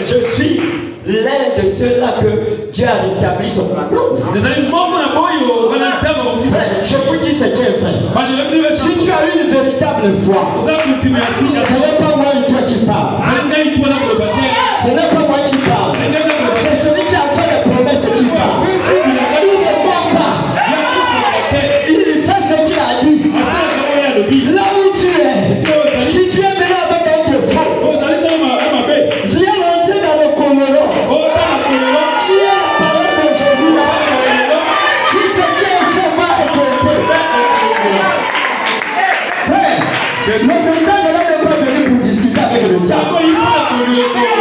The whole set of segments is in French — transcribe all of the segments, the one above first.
je suis l'un de ceux-là que Dieu a rétabli son plan. Frère, je vous dis ce qui est vrai. Si tu as une véritable foi, ce n'est pas moi et toi qui parle. Ce n'est pas moi qui parle. C'est celui qui a fait les promesses qui parle. Il ne ment pas. Il fait ce qu'il a dit. Là où tu es, si tu es venu avec un défaut, viens rentrer dans le Colorado. Tu es la parole d'aujourd'hui. Si ce qui est fait va être été. Frère, le message ne va pas venir pour discuter avec le diable. Et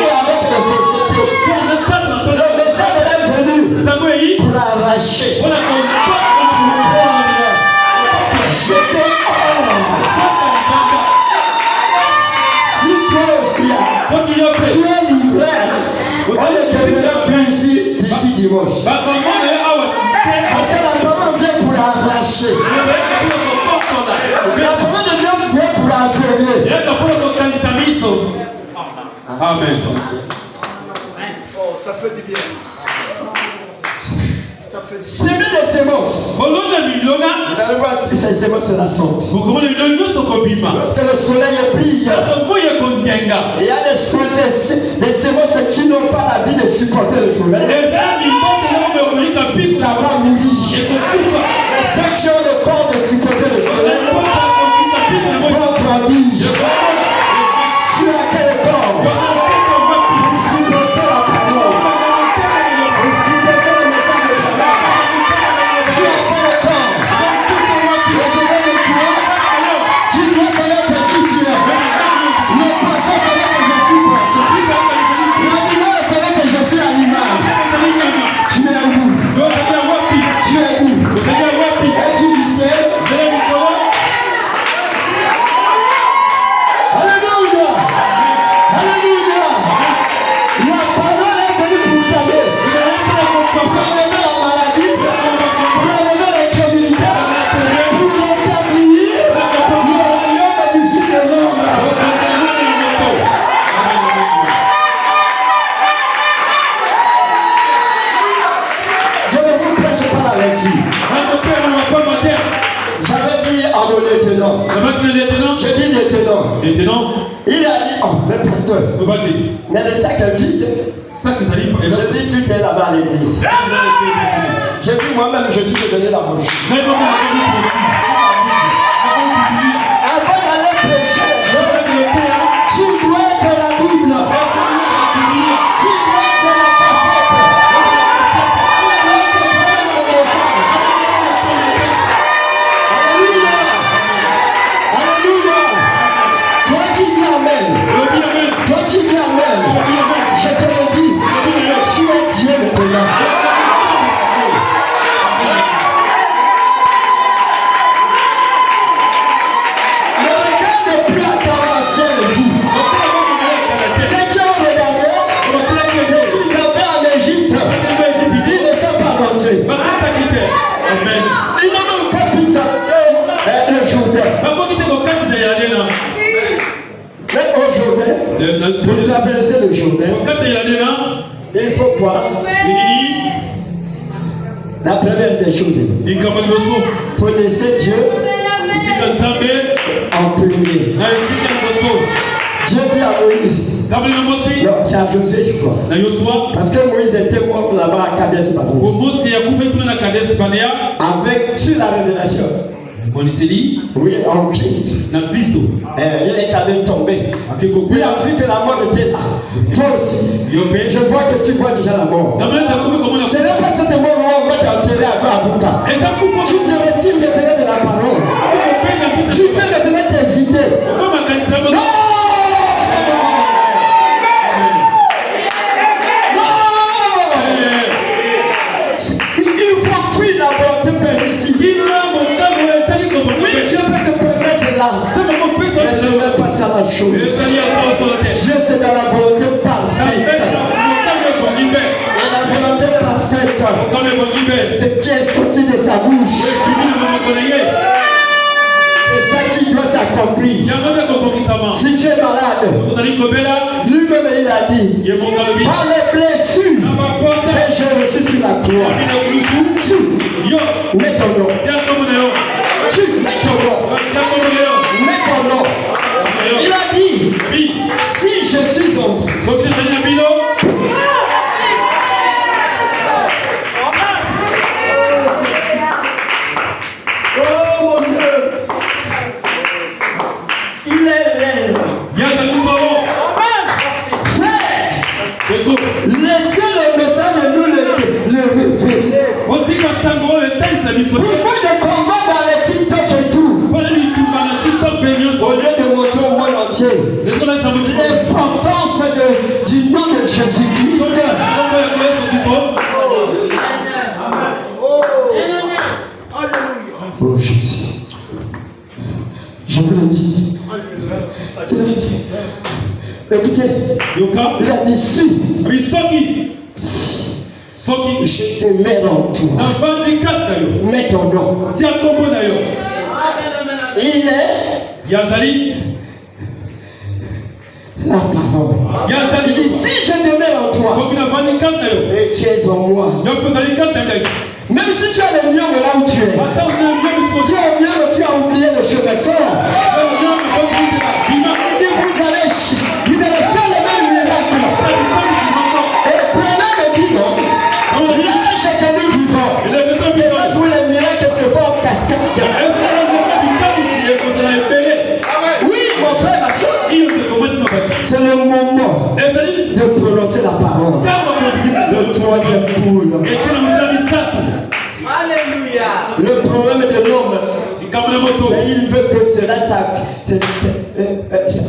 avec les sociétés. Le message est venu pour arracher, pour prendre, jeter hors. Si toi aussi, tu es livré, on ne te verra plus ici d'ici dimanche. Parce que la parole vient pour arracher. La parole de Dieu vient pour affermir. Amen. Oh, ça fait du bien. Semer des semences. Vous allez voir que ces semences la sortent. Lorsque le soleil brille, il y a des semences qui n'ont pas la vie de supporter le soleil. Ça va mourir. Ceux qui ont le corps de supporter le soleil vont grandir. Sur quel corps? Pour supporter la parole. Pour supporter le message de parole. Sur quel corps? Le devoir de toi, tu dois connaître qui tu es. Le poisson connaît que je suis poisson. L'animal connaît que je suis animal. Tu es où? Tu es où? Es-tu du ciel? Alléluia! Alléluia! La parole est venue pour t'aider. Pour enlever la maladie, pour enlever l'incrédulité, pour rétablir le royaume du Fils de l'homme. Je ne vous prêche pas la lecture. J'avais dit à mon lieutenant. Je dis lieutenant. Il a dit, oh, le pasteur, mais le sac est vide. Je dis, tu es là-bas à l'église. Je dis, moi-même, je suis devenu la bouche. Avant d'aller prêcher les gens, tu dois être la Bible. Tu dois être la cassette. Tu dois être le message. Alléluia. Alléluia. Toi qui dis Amen. Toi qui dis Amen. Je te le dis. Tu es Dieu maintenant. Ne regarde plus à ton ancienne vie. Ceux qui ont regardé, ceux qu'ils avaient en Égypte, ils ne sont pas rentrés. Ils n'ont même pas pu taper le Jourdain. Mais aujourd'hui, pour traverser le Jourdain, il faut quoi? La première des choses, il faut laisser Dieu en premier. Dieu dit à Moïse, non, c'est à Josué, je crois. Parce que Moïse était mort là-bas à Kadesh Barnea. Avec sur la révélation. Oui, en Christ. Il est allé tomber. Il a vu que la mort était là. Toi aussi. Je vois que tu vois déjà la mort. Ce n'est pas cette mort où on va t'enterrer à Abuka. Tu te retires maintenant de la parole. Tu fais maintenant tes idées. Non! Il faut fuir la volonté permissive. Oui, Dieu peut te permettre là. Mais ce n'est pas ça la chose. Dieu, c'est dans la volonté parfaite. Et la volonté parfaite, ce qui est sorti de sa bouche, c'est ça qui doit s'accomplit. Si tu es malade, lui-même il a dit, par les blessures que j'ai reçues sur la croix, tu mets ton nom. Tu mets ton nom. Mets ton nom. Il a dit, si je suis en vous, laissez le message et nous le révéler. Pourquoi de combat dans les TikTok et tout? Au lieu de montrer au monde entier l'importance du nom de Jésus-Christ. Oh Jésus. Je vous le dis. Il a dit. Écoutez, il a dit si je te mets en toi, mets ton nom. Il est la parole. Il dit si je te mets en toi et tu es en moi, même si tu as le mur là où tu es, tu es au mur, tu as oublié le chemin sort. Vous allez faire le même miracle. Et prenez le bidon. Là, j'ai tenu vivant. C'est là où les miracles se font en cascade. Oui, mon frère, ma soeur. C'est le moment de prononcer la parole. Le troisième poule. Alléluia. Le problème de l'homme, il veut que cela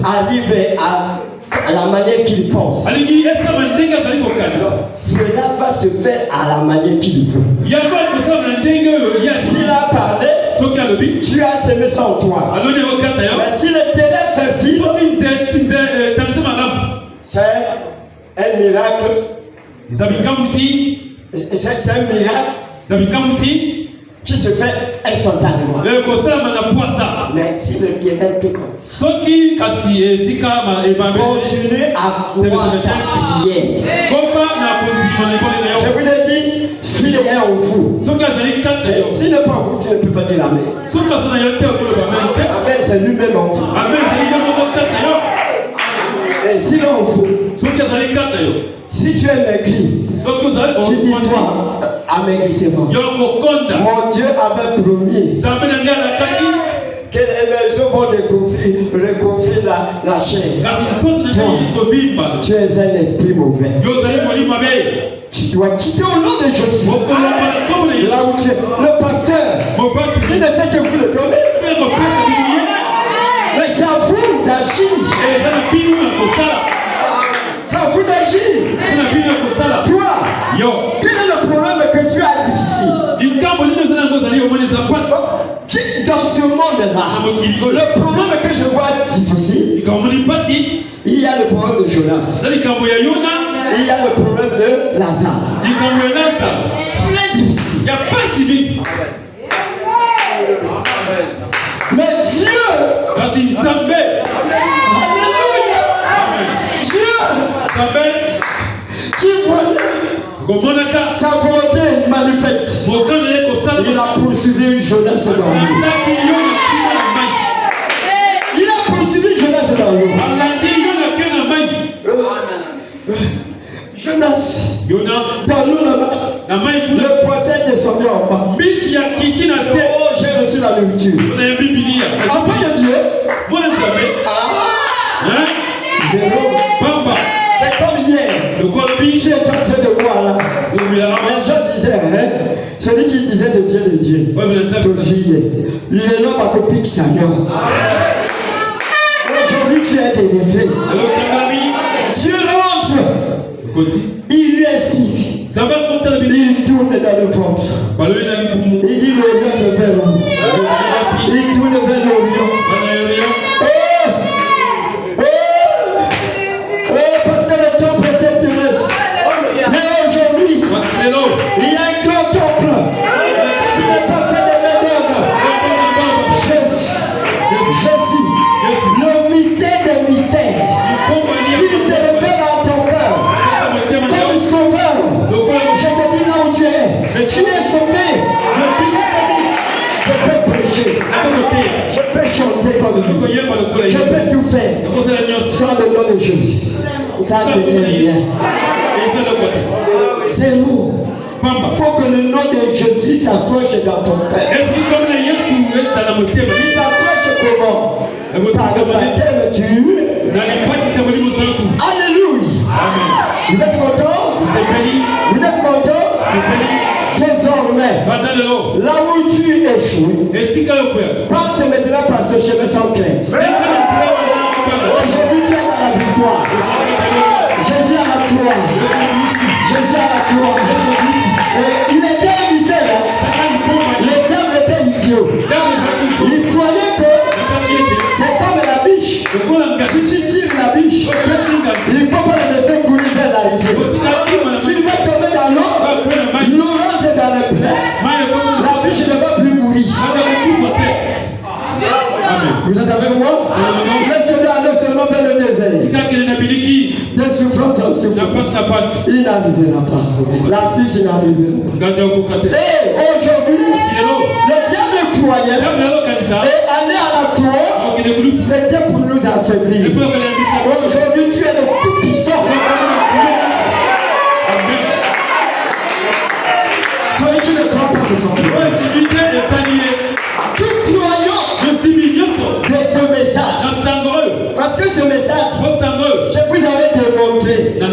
arrive à la manière qu'il pense. Cela va se faire à la manière qu'il veut. S'il a parlé, tu as semé ça en toi. Mais si le terrain est fertile, c'est un miracle. C'est un miracle qui se fait instantanément. Mais si le terrain est comme ça, continue à croire ta prière. Je vous ai dit, s'il est en vous, s'il n'est pas en vous, tu ne peux pas dire amen. Amen, c'est lui-même en vous. Et s'il est en vous, si tu es maigri, tu dis toi, amaigrissement. Mon Dieu avait promis que les maisons vont recouvrir la chair. Toi, tu es un esprit mauvais. Tu dois quitter au nom de Jésus. Là où tu es, le pasteur, il ne sait que vous le donnez. Mais c'est à vous d'agir. C'est à vous d'agir. Toi, quel est le problème que tu as difficile? Dans ce monde-là, le problème que je vois difficile, il y a le problème de Jonas. Il y a le problème de Lazare. Très difficile. Mais Dieu, alléluia, Dieu, qui voulait sa volonté manifeste, il a poursuivi Jonas dans l'eau. Il a poursuivi Jonas dans l'eau. Jonas, dans l'eau là-bas, le poisson est descendu en bas. Oh, j'ai reçu la nourriture. Enfant de Dieu, zéro. C'est comme hier. Tu es en train de voir là. Les gens disaient, celui qui disait de Dieu, ton Dieu, l'homme a copié qui s'améliore. Aujourd'hui, tu es délivré. Dieu rentre. Il lui explique. Il tourne dans le ventre. Il dit l'Orient se vers où? Il tourne vers l'Orient. Parce que le temple était terrestre. Mais aujourd'hui, il y a un grand temple qui n'est pas fait de main d'homme. Jésus. Ça, c'est rien. Zéro. Il faut que le nom de Jésus s'accroche dans ton cœur. Il s'accroche comment? Par le baptême du... Alléluia. Vous êtes content? Vous êtes content? Désormais, là où tu échoues, pense maintenant par ce chemin sans crainte. Aujourd'hui, tu es dans la victoire. Jésus à la gloire. Jésus à la gloire. Et il était un mystère. Le diable était idiot. Il croyait que c'est comme la biche. Si tu tires la biche, il ne faut pas le laisser courir vers la rivière. S'il va tomber dans l'eau, l'eau rentre dans le plein. La biche ne va plus mourir. Vous êtes avec moi? Laissez-le aller seulement vers le désert. De souffrance en souffrance. Il n'arrivera pas. La biche n'arrivera pas. Et aujourd'hui, le diable croyait et aller à la croix, c'était pour nous affaiblir. Aujourd'hui, tu es le tout-puissant. Celui qui ne croit pas, c'est son Dieu. Tout croyant de ce message. Parce que ce message, je vous avais démontré le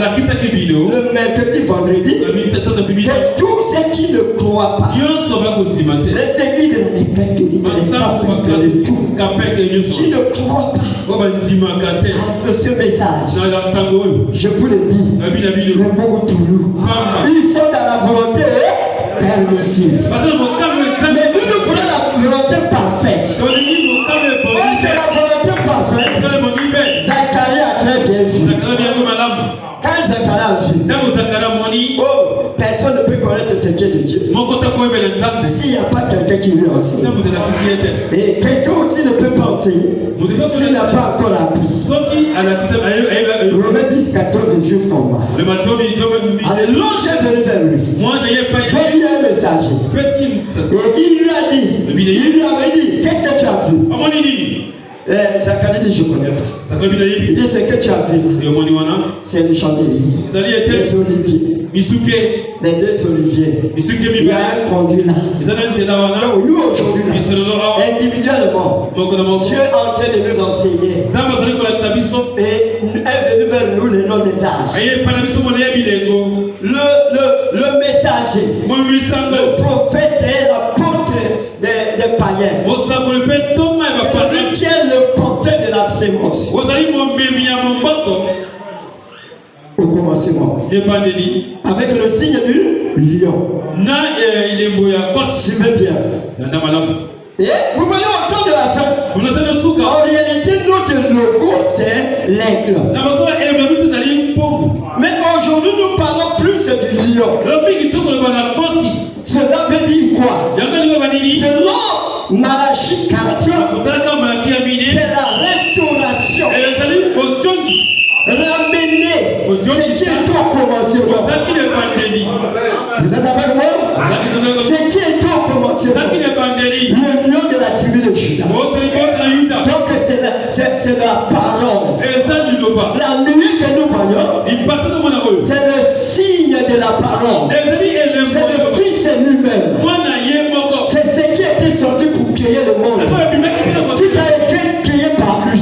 mercredi, vendredi, que tous ceux qui ne croient pas, les églises ne pas de tout, qui ne croient pas à ce message, je vous le dis, le bon Toulou, ils sont dans la volonté permissive. Mais nous voulons la volonté parfaite. Et la volonté parfaite, Zacharie a très bien vu. Quand Zacharie a vu, oh, personne ne peut connaître ce qui est de Dieu s'il n'y a pas quelqu'un qui lui enseigne. Et quelqu'un aussi ne peut pas enseigner s'il n'a pas encore appris. Romains 10, 14 jusqu'en bas. Allez, l'ange est venu vers lui. Il dit un messager. Et il lui a dit, qu'est-ce que tu as vu? Zacharie dit, je ne connais pas. Il dit, ce que tu as vu, c'est le chandelier, les oliviers, les deux oliviers. Il y a un conduit là. Donc nous aujourd'hui, individuellement, Dieu est en train de nous enseigner. Et est venu vers nous le nom des âges. Le messager, le prophète et l'apôtre des païens. C'est lui qui est le porteur de la sémence. Au commencement, avec le signe du lion. Suivez bien. Et vous voyez au temps de la fin, en réalité notre logo c'est l'aigle. Mais aujourd'hui nous parlons plus du lion. Cela veut dire quoi? Selon Malachie 4, c'est la restauration. Ramener ce qui est au commencement. Vous êtes avec moi? Ce qui est au commencement. Le lion de la tribu de Juda. Donc c'est la parole. La nuit que nous voyons, c'est le signe de la parole. C'est le Fils lui-même. C'est ce qui a été sorti pour créer le monde. Tout a été créé par lui.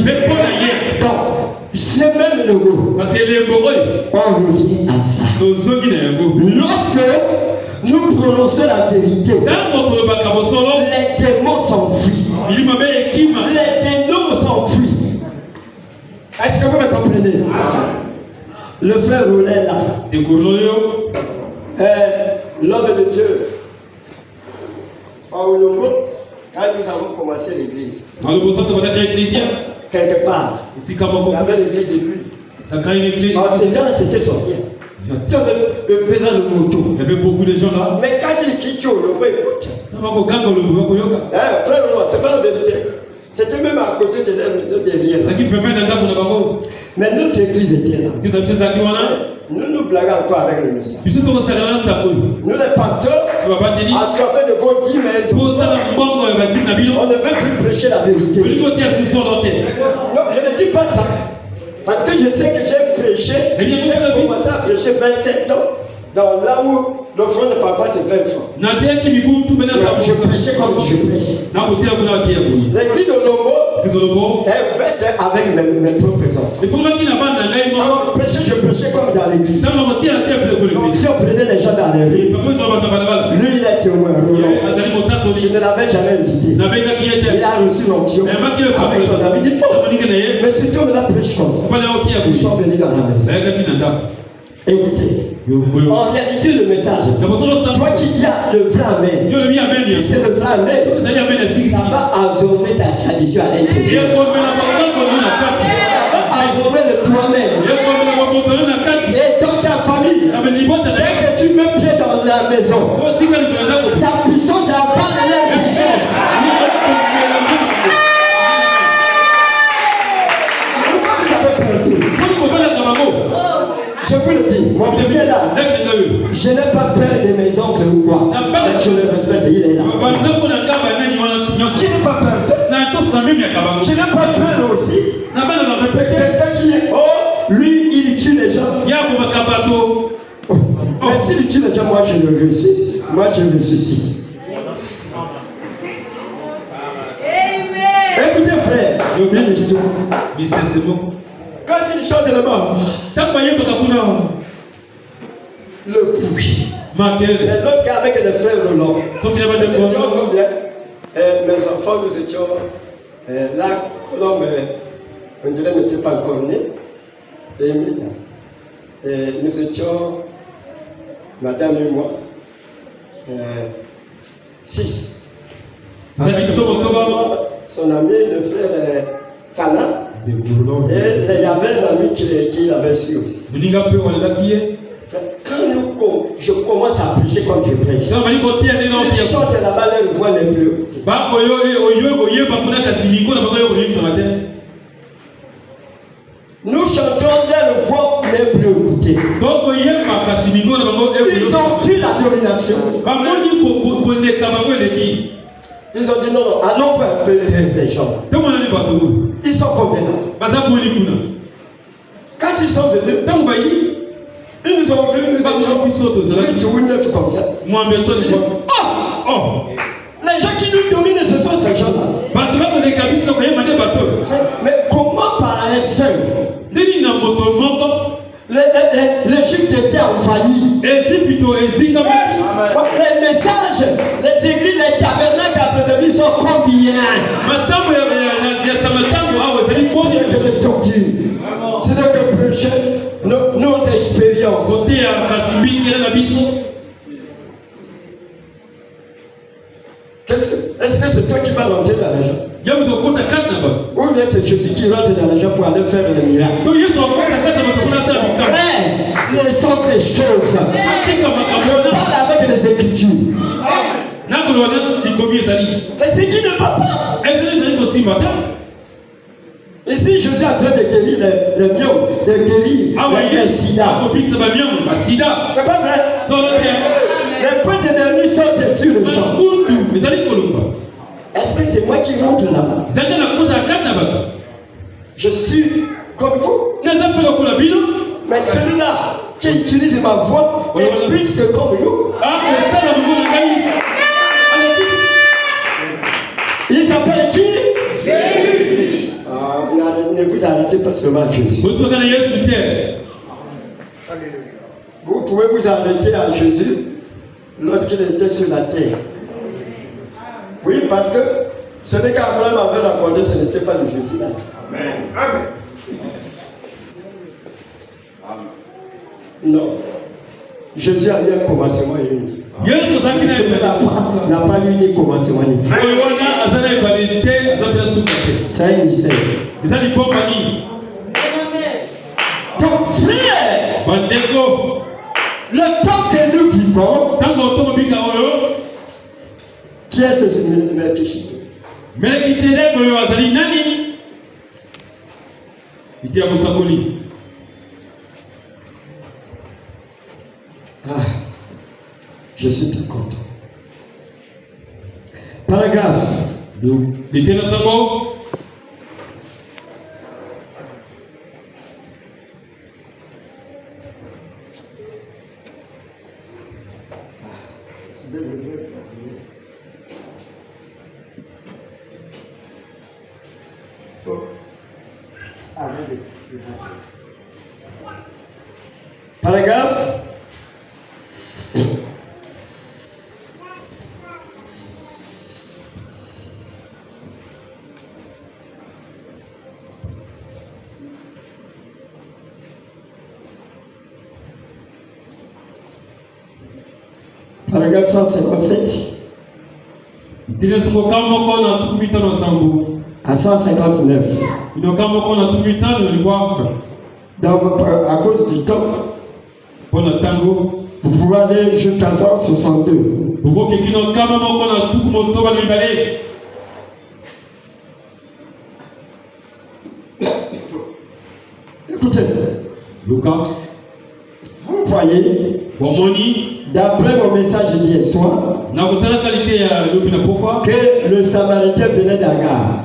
Et pour lui. Donc, c'est même le mot. On revient à ça. Lorsque nous prononçons la vérité, les démons s'enfuient. Les démons s'enfuient. Est-ce que vous me comprenez? Le frère roulait là. L'homme de Dieu. Quand nous avons commencé l'église, quelque part, il y avait l'église de lui. En ces temps, c'était sorcier. Le pédale de moto. Il y avait beaucoup de gens là. Mais quand il quitte, le mot écoute. Frère, c'est pas la vérité. C'était même à côté de la maison derrière. Mais notre église était là. Nous nous blaguons encore avec le message. Nous les pasteurs, à sortir de vos 10 maisons, on ne veut plus prêcher la vérité. Non, je ne dis pas ça. Parce que je sais que j'ai prêché, j'ai commencé à prêcher 27 ans, dans là où l'offrande parfois c'est 20 francs. Je prêchais comme je prêche. L'église de Lombo est faite avec mes propres enfants. Quand je prêchais comme dans l'église. Donc si on prenait les gens dans les rues, lui il est témoin, Roland. Je ne l'avais jamais invité. Il a reçu l'onction avec son ami. Il dit, oh, mais si on la prêche comme ça, ils sont venus dans la maison. Écoutez, en réalité le message, toi qui dis le vrai amen, si c'est le vrai amen, ça va absorber ta tradition à l'intérieur. Ça va absorber le toi-même. Et dans ta famille, dès que tu mets pied dans la maison, ta puissance avale leur puissance. Pourquoi vous avez perdu? Je vous le dis, mon petit est là. Je n'ai pas peur de mes oncles ou quoi. Mais je le respecte, il est là. Je n'ai pas peur. Je n'ai pas peur aussi. Quelqu'un qui est, oh, lui, il tue les gens. Oh. Mais s'il tue les gens, moi je le ressuscite. Moi je ressuscite. Écoutez, frère, une histoire. Quand il chante le mort, le bruit. Mais lorsqu'avec les frères Roland, nous étions combien? Mes enfants, nous étions là, Colombe, on dirait n'était pas encore né, et Mina. Et nous étions, madame et moi, 6. Son ami, le frère Sana. Et il y avait un ami qui l'avait su aussi. Quand je commence à prêcher comme je prêche, il chante là-bas, leur voix n'est plus écoutée. Nous chantons, leur voix n'est plus écoutée. Ils ont vu la domination. Ils ont dit non, allons faire un peu les gens. Ils sont combien? Quand ils sont venus, ils nous ont vus, nous étions 8 ou 9 comme ça. Ils disent, oh, les gens qui nous dominent, ce sont ces gens-là. Mais comment par un seul l'Égypte était envahie. Les messages, les églises, les tabernacles à présent, ils sont combien? C'est de doctrine. C'est de prêcher nos expériences. Est-ce que c'est toi qui vas rentrer dans les gens? Ou bien c'est Jésus qui rentre dans les gens pour aller faire les miracles? Frère, laissons ces choses. Je parle avec les Écritures. C'est ce qui ne va pas. Ici, Jésus est en train de guérir les myopes, de guérir les sida. C'est pas vrai? Les pointes d'ennemis sortent sur le champ. Est-ce que c'est moi qui rentre là-bas? Je suis comme vous. Mais celui-là qui utilise ma voix est plus que comme nous. Il s'appelle qui? Jésus. Ne vous arrêtez pas seulement à Jésus. Vous pouvez vous arrêter à Jésus lorsqu'il était sur la terre. Oui, parce que ce n'est qu'Abraham avait raconté, ce n'était pas de Jésus là. Amen. Non. Jésus a eu un commencement et une fin. Celui-là n'a pas eu ni commencement ni fin. C'est un mystère. Donc, frère, le temps que nous vivons, qui est ce Melchisedec? Je suis très content. Paragraphe. Paragraphe. Paragraphe 157 à 159. Donc, à cause du temps, vous pouvez aller jusqu'à 162. Écoutez, vous voyez, d'après mon message d'hier soir, que le Samaritain venait d'Agar.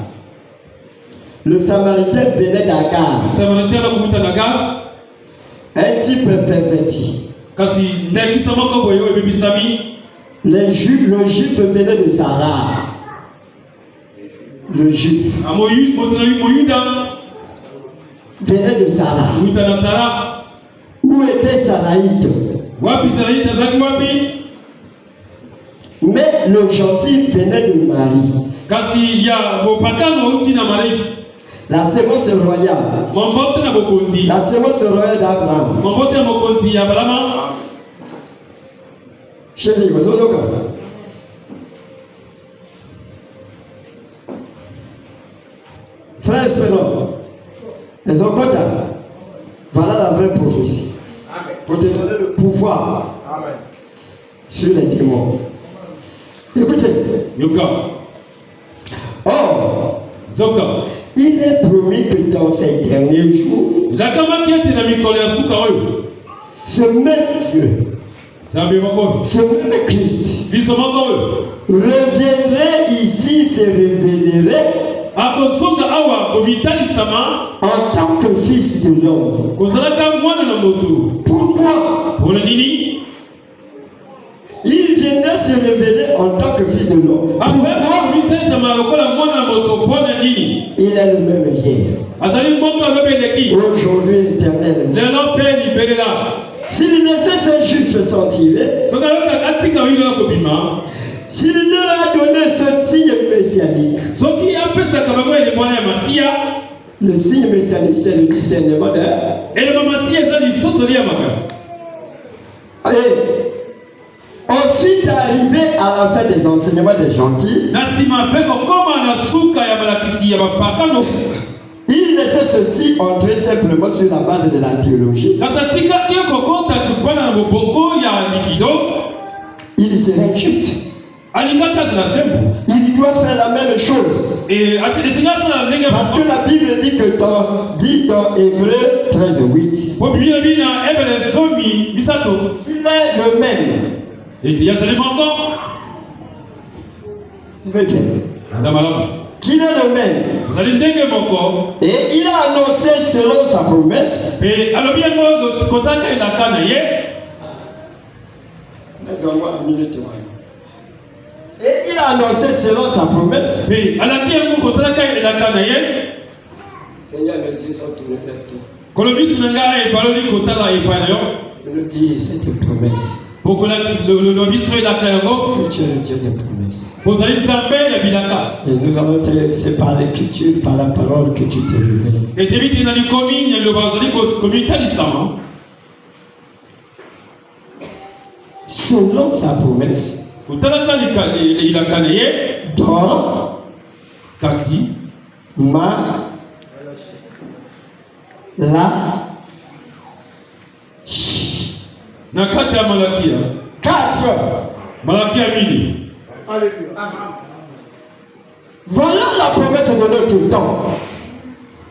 Le Samaritain venait d'Agar. Un type perverti. Le juif venait de Sarah. Le juif venait de Sarah. Où était Sarahite? Mais le gentil venait de Marie. La sémence royale. La sémence royale d'Abraham. Chérie, vous avez frère Espérant, les Okota, voilà la vraie prophétie. Pour te donner le pouvoir sur les démons. Écoutez. Or, il est promis que dans ces derniers jours, ce même Dieu, ce même Christ reviendrait ici, se révélerait en tant que fils de l'homme. Pourquoi? Il viendrait se révéler en tant que fils de l'homme. Pourquoi? Il est le même hier. Aujourd'hui, l'éternel. S'il laissait ce juif se sentirait, s'il leur a donné ce signe messianique, le signe messianique, c'est le discernement de. Et ensuite, arrivé à la fin des enseignements des gentils, il laissait ceci entrer simplement sur la base de la théologie. Il serait juste. Il doit faire la même chose. Parce que la Bible dit que dans Hébreu 13:8, il est le même. Qu'il est le même. Et il a annoncé selon sa promesse. Et il a annoncé selon sa promesse. Seigneur, mes yeux sont tournés vers toi. Je nous dis cette promesse. Parce que tu es le Dieu des promesses. Et nous allons c'est par l'écriture, par la parole que tu t'es révélé. Selon sa promesse, dans voilà la promesse de notre temps.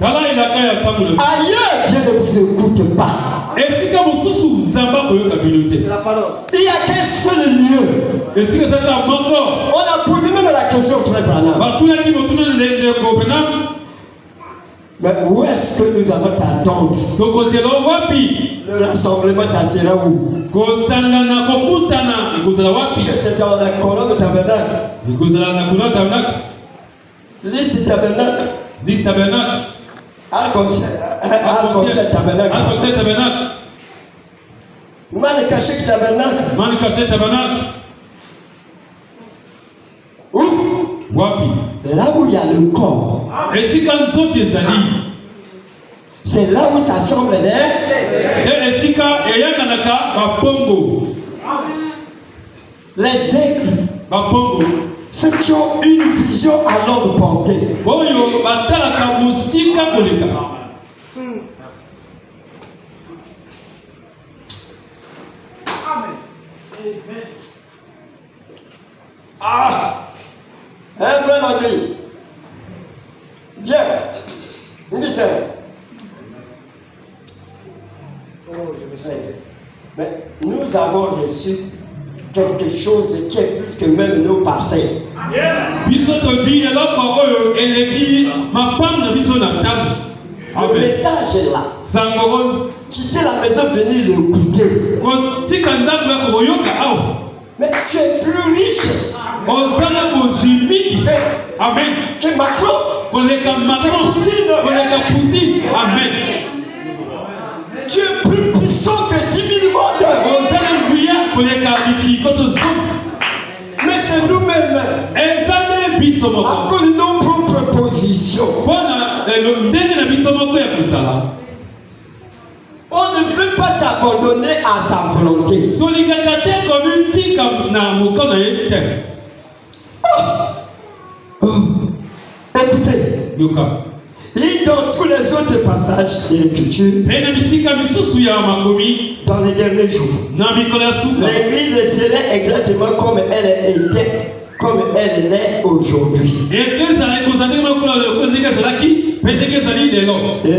Ailleurs, Dieu ne vous écoute pas. C'est la parole. Il n'y a qu'un seul lieu. On a posé même la question au frère Branham. Mais où est-ce que nous allons t'attendre? Le rassemblement, ça sera où? Est-ce que c'est dans la colonne tabernacle? Liste tabernacle. Arc-en-ciel tabernacle. Manikachek tabernacle. Où? Là où il y a le corps. C'est là où s'assemblent les aigles. Ceux qui ont une vision à longue portée. Un frère André. Viens. Une discerne. Mais nous avons reçu quelque chose qui est plus que même nos passés. Le message est là. Quittez la maison, venez l'écouter. Mais tu es plus riche que Macron, que Poutine. Amen. Tu es plus puissant que 10 000 mondes. Mais c'est nous-mêmes. À cause de nos propres positions. On ne veut pas s'abandonner à sa volonté. Écoutez, lis dans tous les autres passages de l'Écriture, dans les derniers jours, l'Église serait exactement comme elle était, comme elle l'est aujourd'hui. Et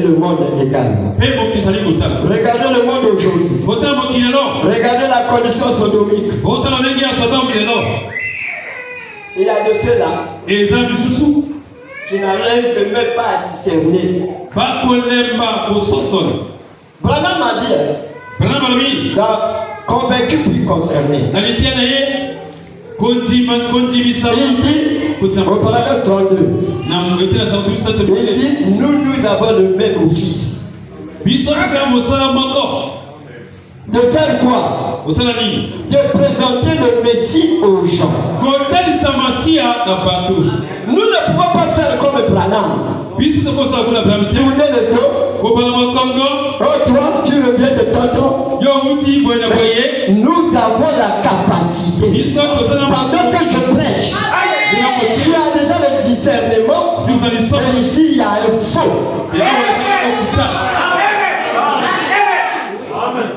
le monde également. Regardez le monde aujourd'hui. Regardez la condition sodomique. Il y a de ceux-là qui n'arrivent même pas à discerner. Branham m'a dit, convaincu puis concerné. Il dit, au paragraphe 32, il dit, nous avons le même office. De faire quoi? De présenter le Messie aux gens. Nous ne pouvons pas faire comme Branham. Tourner le dos. Oh, toi, tu reviens de tonton. Nous avons la capacité. Pendant que je prêche, tu as déjà le discernement. Et ici, il y a un faux.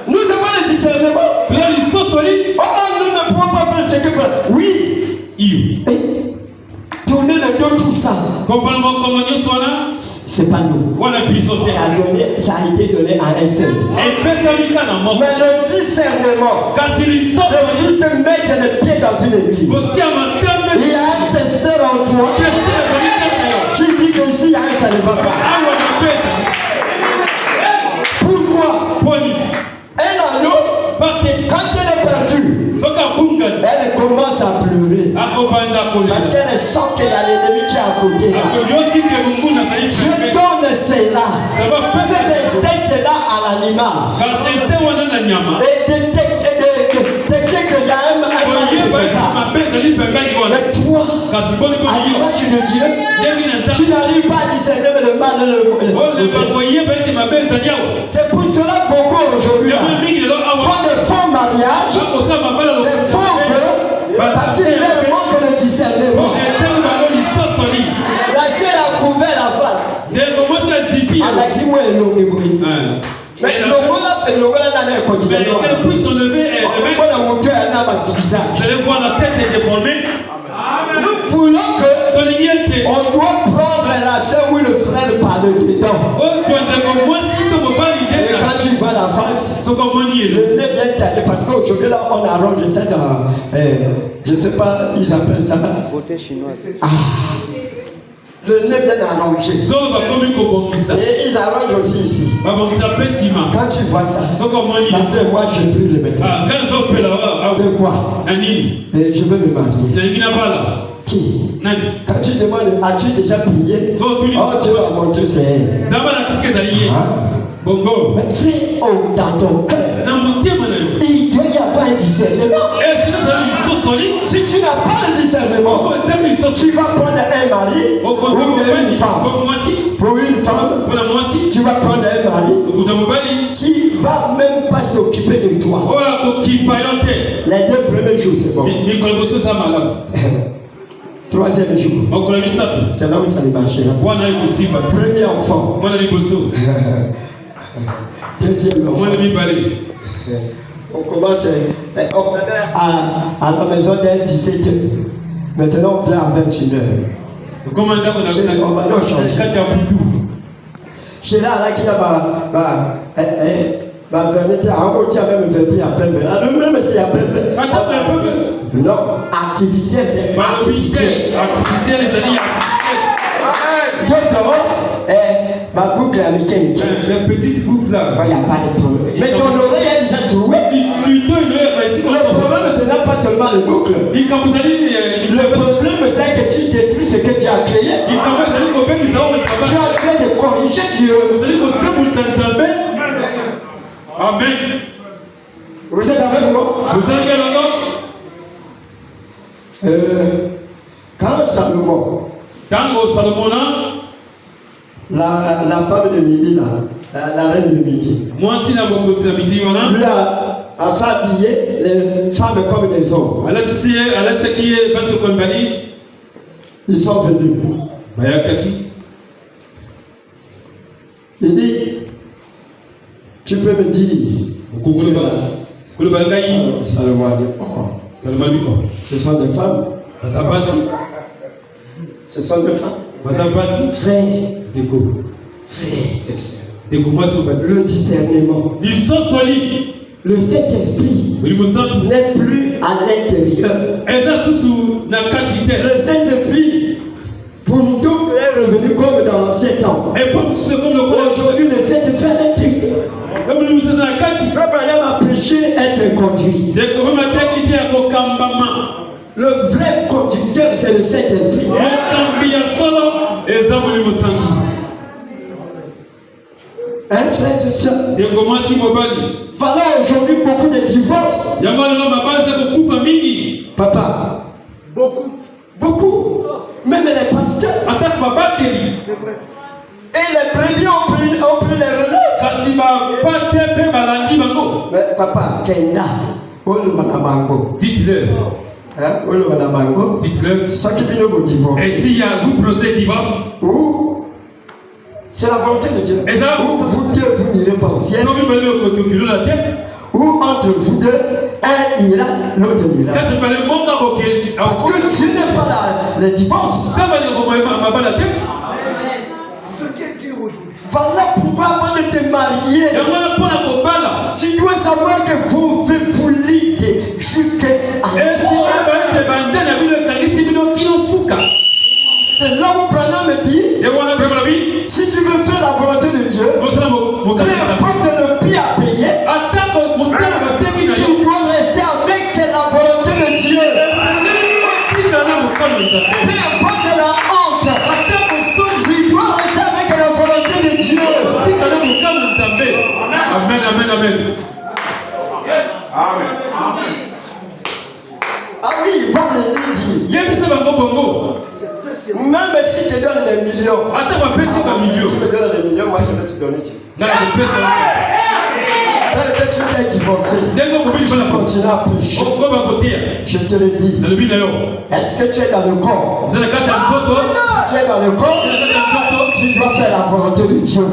Nous avons le discernement. Oh, nous ne pouvons pas faire ce que... Oui. Et tourner le dos, tout ça. C'est pas nous. Ça a été donné à un seul. Mais le discernement, de juste mettre le pied dans une église. Il y a un testeur en toi qui dit que ici, ça ne va pas. Pourquoi? Un anneau, quand elle est perdue, elle commence à pleurer. Parce qu'elle sent qu'il y a l'ennemi qui est à côté là. Je donne cela. Cet instinct-là à l'animal. Et dès qu'il y a un mal quelque part. Mais toi, à l'image de Dieu, tu n'arrives pas à discerner le mal et le bien. C'est pour cela que beaucoup aujourd'hui font des faux mariages, des faux vœux, parce qu'il y a le manque de discernement. La sœur a couvert la face. Alexis, moi, mais le continue. Qu'elle puisse enlever. Je les vois, la tête est déformée. Voulons que on doit prendre la sœur ou le frère par le dedans. Et quand tu vois la face, le nez bien taillé, parce qu'aujourd'hui là on arrange ça dans, je sais pas, ils appellent ça. Beauté chinoise. Le nez bien arrangé. Et ils arrangent aussi ici. Quand tu vois ça, parce que moi j'ai pris le maintenant. De quoi? Et je veux me marier. Qui? Quand tu demandes, as-tu déjà prié? Oh, Dieu va montrer c'est elle. Mais frère, oh, dans ton cœur, il doit y avoir un discernement. Si tu n'as pas le discernement, tu vas prendre un mari ou une femme. Pour une femme, tu vas prendre un mari qui ne va même pas s'occuper de toi. Les 2 premiers jours, c'est bon. Troisième jour, c'est là où ça ne marchera pas. Premier enfant. Deuxième enfant. On commence à la maison dès 17h. Maintenant, on vient à 21h. On va non changer. Chez là, qui a ma vérité, on tient même vérité à peine. Même c'est à peine. Non, artificiel, c'est artificiel. Artificiel, les amis, artificiel. Donc, ma boucle est mécanique. La petite boucle là. Il n'y a pas de problème. Mais ton oreille est déjà trouée. Le problème, ce n'est pas seulement les boucles. Le problème, c'est que tu détruis ce que tu as créé. Tu es en train de corriger Dieu. Amen. Vous êtes avec moi? Quand Salomon, la femme de Midi, la reine de Midi, lui a fait habiller les femmes comme des hommes. Ils sont venus. Il dit, tu peux me dire, Salomon a dit, oh, ce sont des femmes. Ce sont des femmes. Frère, c'est ça. Le discernement. Le Saint-Esprit n'est plus à l'intérieur. Le Saint-Esprit, pour nous tous, est revenu comme dans l'ancien temps. Aujourd'hui, le Saint-Esprit est à l'intérieur. Frère Branham a prêché être conduit. Le vrai conducteur, c'est le Saint-Esprit. Hein, frère, c'est ça. Voilà aujourd'hui beaucoup de divorces. Papa, beaucoup. Même les pasteurs. C'est vrai. Et les brebis ont pris les relèves. Mais papa, Kenda, Olumanamago. Dites-le. Olumanamago. Dites-le. Ceux qui viennent au divorce. Et s'il y a vous procès divorce. Ou c'est la volonté de Dieu. Ou vous deux, vous n'irez pas au ciel. Ou entre vous deux, un ira, l'autre ira. Parce que Dieu n'aime pas le divorce. Voilà pourquoi avant de te marier, tu dois savoir que vous vous liez jusqu'à c'est là où Branham me dit, si tu veux faire la volonté de Dieu, peu importe le prix à payer, tu dois rester avec la volonté de Dieu. Peu importe la honte, tu dois rester avec la volonté de Dieu. Amen, amen, amen. Ah oui, va le dire. Même si tu te donnes des millions, tu me donnes des millions, moi je vais te donner. Tant que tu t'es divorcé, tu continues à prêcher. Je te le dis. Est-ce que tu es dans le corps? Si tu es dans le corps, tu dois faire la volonté de Dieu.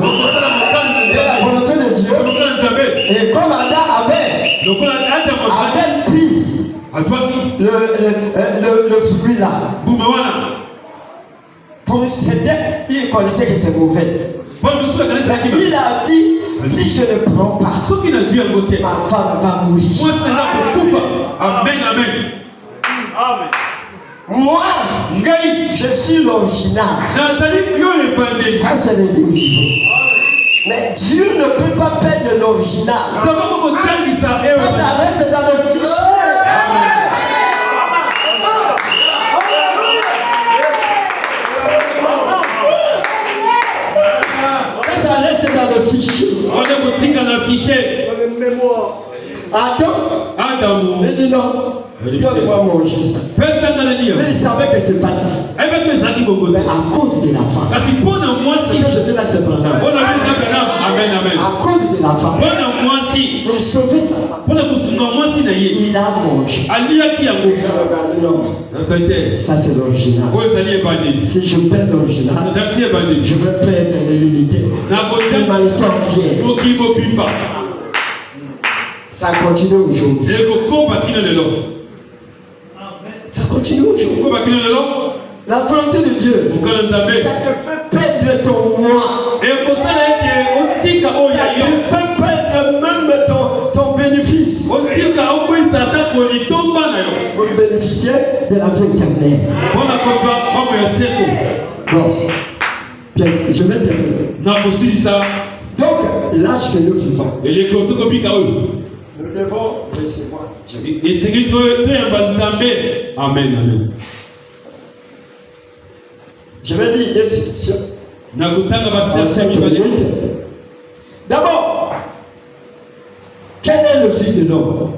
Et la volonté de Dieu, et comme Adam avait pris le fruit là, pour il connaissait que c'est mauvais. Mais il a dit, si je ne prends pas, ma femme va mourir. Amen, amen. Moi, Ngai, je suis l'original. nazali yo ebandeli. Ça, c'est le dérivé. Mais Dieu ne peut pas perdre l'original. Nzambe akokotangisa ewe. Ça reste dans le fichier. Ça reste dans le fichier. On est kotika na fichier. Dans les mémoires. Adamu. Il dit non. Donne-moi manger ça. Pesa ndani Mais il savait que c'est pas ça. Ebe to ezaki bongo. Mais à cause de la femme. Kasi mpona mwasi. C'est que j'étais là, c'est pendant. Mpona biza kana. Amen amen. À cause de la femme. Mpona mwasi. Pour sauver sa femme. Mpona kosunga mwasi na ye. Il a mangé. Aliaki yango. Je regarde l'homme. Peut-être. Ça c'est l'original. Oyo ezali ebandeli. Si je perds l'original, Taxi ebandeli. je vais perdre l'unité. L'humanité entière. Soki mobimba. Ça continue aujourd'hui. Ekokoba kino lelo. Ça continue aujourd'hui. Ekokoba kino lelo. La volonté de Dieu, Okana nzambe. ça te fait perdre ton moi. Ekosala ete otika oyo Ça yo. te fait perdre même ton bénéfice. Otika okwisa ata kolitomba na yo. Pour bénéficier de la vie éternelle. Mpona kozwa mambo ya seko. Bon, bien, je vais terminer. Na kosilisa. Donc, l'âge que nous vivons, Eleko tokobika oyo. nous devons recevoir Dieu. Esengeli toyamba nzambe. Amen amen. Je vais lire deux citations Nakotanga en basitasi 5 mibale. minutes. D'abord, quel est le Fils de l'homme?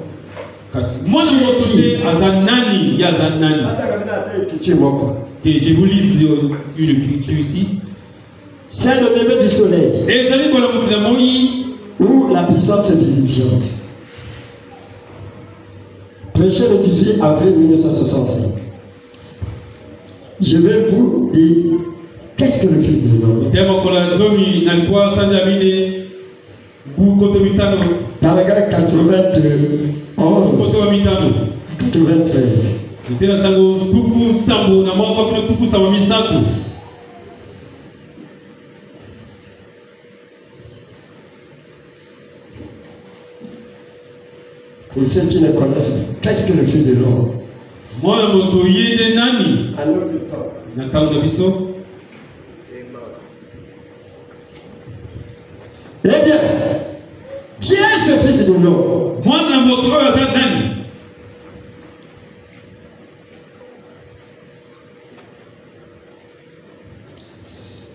Kasi mwana moto te aza nani ye aza nani. Tu es mon quoi? Que je vous lise une écriture ici. C'est le lever du soleil Ezali kola mokili ya moi ou la puissance vivifiante. Prêché le 18 avril 1965. Je vais vous dire qu'est-ce que le Fils de l'homme. te mokola zomi na likuwa sanja mine bukoto mitano Paragraphe 91, bukoto wa mitano 93. itela sango tuku sambo na moko kino tuku sambo misaku. Pour ceux qui ne connaissent pas, qu'est-ce que le Fils de l'homme? Mwana moto ye de nani À notre temps. na ntango na biso. Eh bien, qui est ce Fils de l'homme? Mwana moto oyo aza nani?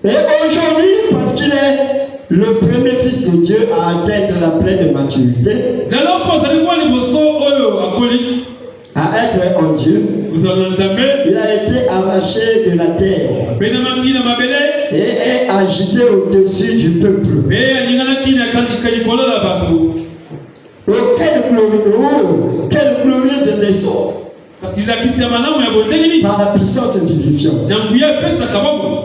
Et aujourd'hui, parce qu'il est le premier Fils de Dieu à atteindre la pleine maturité, Lelo mpo azali mwana liboso oyo akoli à être en Dieu, kozala na nzambe il a été arraché de la terre abenamaki na mabele et est agité au-dessus du peuple. mpe aninganaki na likolo na bato. Oh, quelle glorieuse leçon kasi elakisi ya malamu ya bondenge nini par la puissance vivifiante. na nguya epesaka bongo.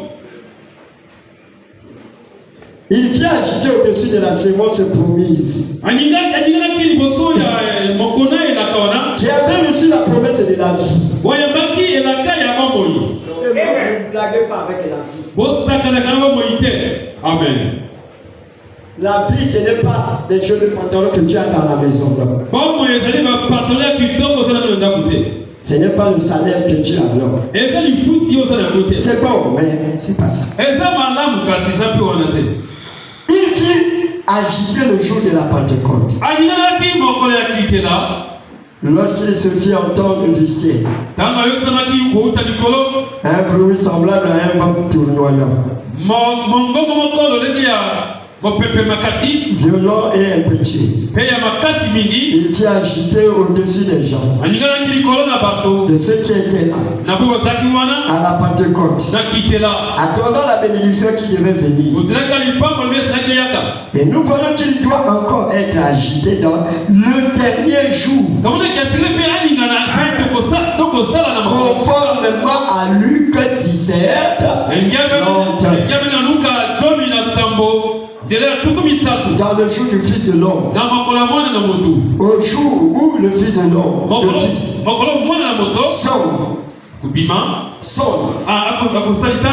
Il vient agiter au-dessus de la sémence promise, aninganaki liboso ya mokona elaka wana qui avait reçu la promesse de la vie. boyambaki elaka ya bomoi. Ne blaguez pas avec la vie. bosakanaka na bomoi te. Amen. La vie, ce n'est pas les jolis pantalons que tu as dans la maison. Non. bomoi ezali bapatole ya kitoko osala mino ndako te. Ce n'est pas le salaire que tu as. Non. eza lifuti ye osala yango te. C'est bon, mais c'est pas ça. eza malamu kasi eza mpe wana te. Il vient agiter le jour de la Pentecôte. aninganaki mokolo ya kitela Lorsqu'il se fit entendre du ciel ntango ayokisamaki kouta likolo un bruit semblable à un vent tournoyant, mongongo moko lolenge ya mopepe makasi violent et impétueux. mpe ya makasi mingi Il vient agiter au-dessus des gens, aninganaki likolo na bato de ceux qui étaient là na boyo bazalaki wana à la Pentecôte, na kitela attendant la bénédiction qui devait venir. ozelaka lipango lebe esalaki eyaka. Et nous voyons qu'il doit encore être agité dans le dernier jour, kamonaki asili mpe alingana mpe tokosala na mokolo. conformément à Luc 17, engiabe na luka 17 nzela ya tuku misato dans le jour du Fils de l'homme, na mokolo ya mwana na moto. au jour où le Fils de l'homme, le Fils, mokolo mwana na moto sonne, kobima akosalisa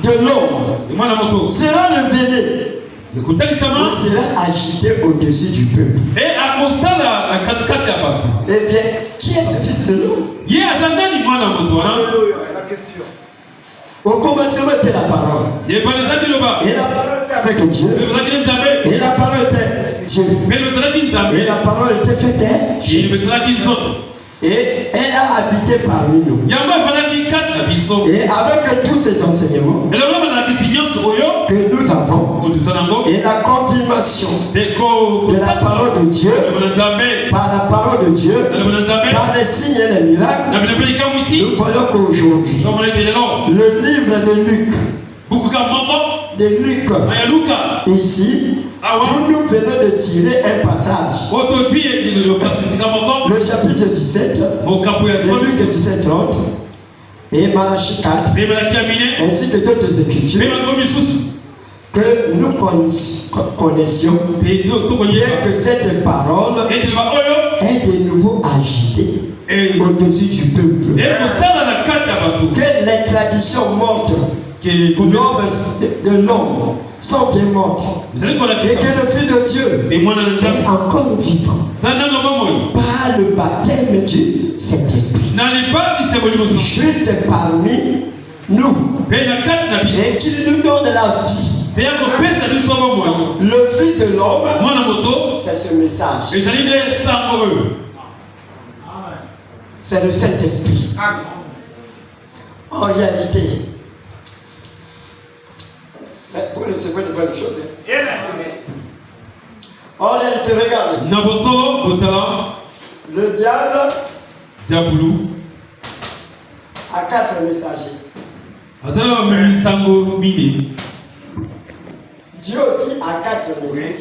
de l'homme mwana moto sera révélé il sera agité au-dessus du peuple. Eh bien, qui est ce fils de l'homme? La question. Au commencement était la parole. Et la parole était avec Dieu. Et la parole était Dieu. Et la parole était faite. Et elle a habité parmi nous. Et avec tous ces enseignements que nous avons, et la confirmation de la parole de Dieu, par la parole de Dieu, par les signes et les miracles, nous voyons qu'aujourd'hui, le livre de Luc, ici, où nous venons de tirer un passage. Le chapitre 17, de Luc 17, 30, et Malachie 4, ainsi que d'autres écritures que nous connaissions, bien que cette parole est de nouveau agitée au-dessus du peuple. Que les traditions mortes de l'homme sont bien mortes. Et que le Fils de Dieu est encore vivant. Par le baptême du Saint-Esprit. Juste parmi nous. Et qu'il nous donne la vie. Le Fils de l'homme, c'est ce message. C'est le Saint-Esprit. En réalité, vous recevez de bonnes choses. En réalité, regardez. Le diable a 4 messagers. Dieu aussi a 4 messagers.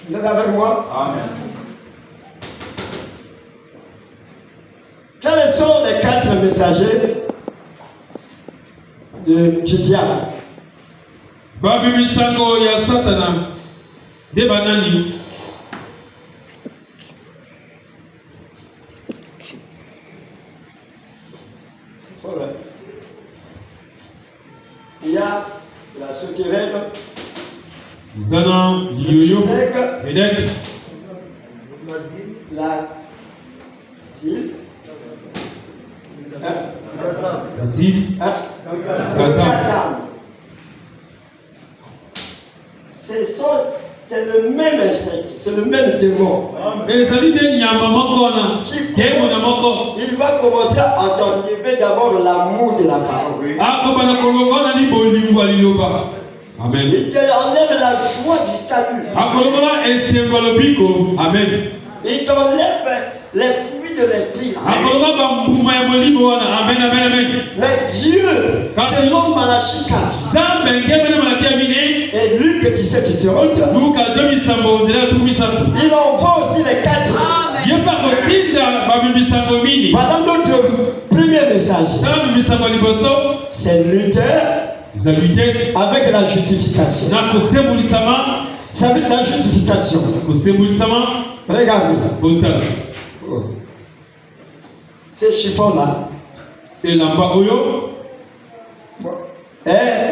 Vous êtes avec moi? Amen. Quels sont les 4 messagers du diable? Il y a la souterraine, la c'est le même insecte, c'est le même démon. Il va commencer à t'enlever d'abord l'amour de la parole. Amen. Il te enlève la joie du salut. Amen. Il t'enlève les fruits de l'esprit. Mais Dieu, selon Malachie 4 et Luc 17, 30, il envoie aussi les 4. Voilà notre premier message. C'est Luther avec la justification. Ça veut dire la justification. Regardez. Ces chiffons-là est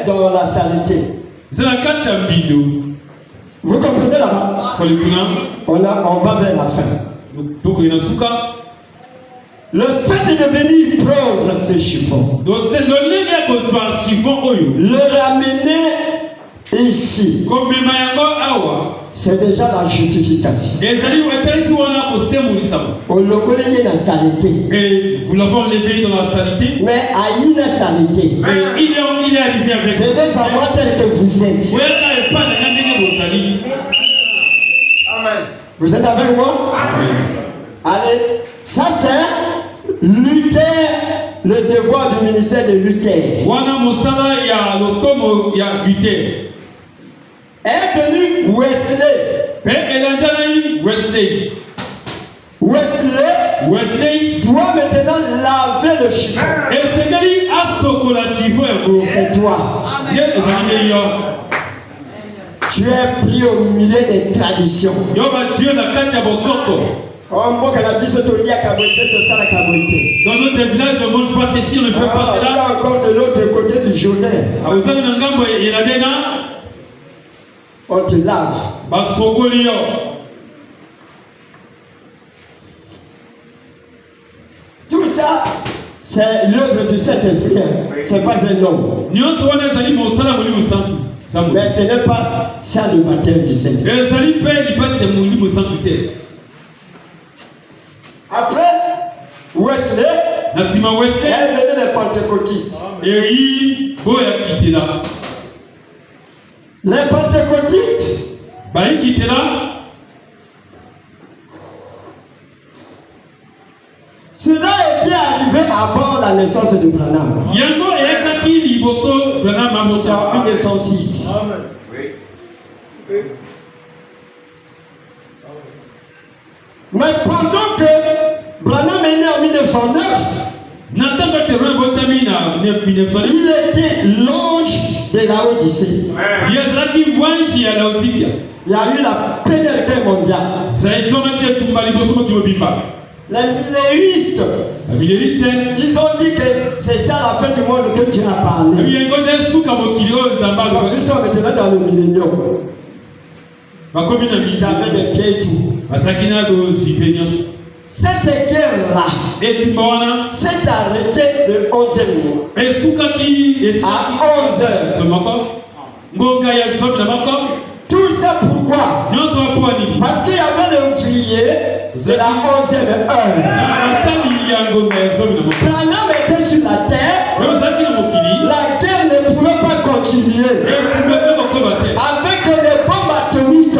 dans la saleté. Vous comprenez là-bas? On va vers la fin. Le fait de venir prendre ces chiffons, le ramener ici, c'est déjà la justification. On l'a la saleté. Et vous l'avez enlevé dans la saleté. Mais à une saleté. Il est arrivé avec vous. Venez à moi tel que vous êtes. Amen. Vous êtes avec moi? Amen. Allez, ça c'est Luther, le devoir du ministère de Luther. Est venu Wesley doit maintenant laver le chiffon. C'est toi. Tu es pris au milieu des traditions. Oh, moi, quand la biche te lit à Kaboïté, tu sens la Kaboïté. Dans notre village, on ne mange pas ceci, on ne fait pas Tu cela. es encore de l'autre côté du Jourdain. On te lave. Tout ça, c'est l'œuvre du Saint-Esprit. Ce n'est pas un homme. Mais ce n'est pas ça le baptême du Saint-Esprit. Après, Wesley, est venu les pentecôtistes. Les pentecôtistes, cela était arrivé avant la naissance de Branham. C'est en 1906. Amen. Mais pendant que Branham est né en 1909, il était l'ange de la Odyssée. Il y a eu la première guerre mondiale. Les lyristes, ils ont dit que c'est ça la fin du monde que Dieu a parlé. Donc ils sont maintenant dans le millénium. Ils avaient des pieds et tout. Cette guerre-là s'est arrêtée le 11e mois. À 11h. Tout ça pourquoi? Parce qu'il y avait le ouvrier de la 11e heure. Branham était sur la terre. La guerre ne pouvait pas continuer. Avec les bombes atomiques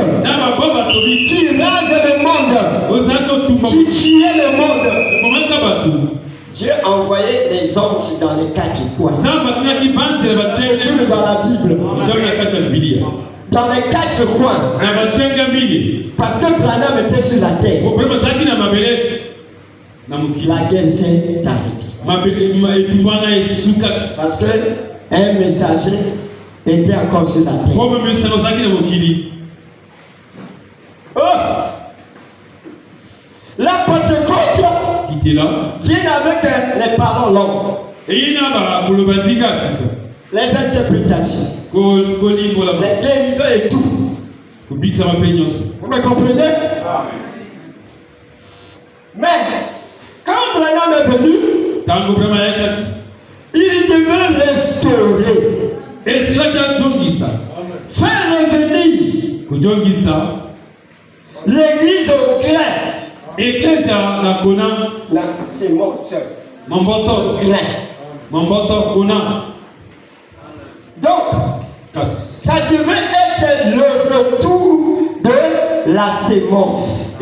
qui rasent le monde, qui tuaient le monde. Dieu a envoyé les anges dans les quatre coins. C'est tout dans la Bible. Dans les quatre coins. Parce que Branham était sur la terre. La guerre s'est arrêtée. Parce que un messager était encore sur la terre. Oh! La Pentecôte vient avec les paroles longues. Les interprétations. Les guérisons et tout. Vous me comprenez? Mais quand Branham est venu, il devait restaurer, faire revenir l'église au grain. La sémence au grain. Donc, ça devait être le retour de la sémence.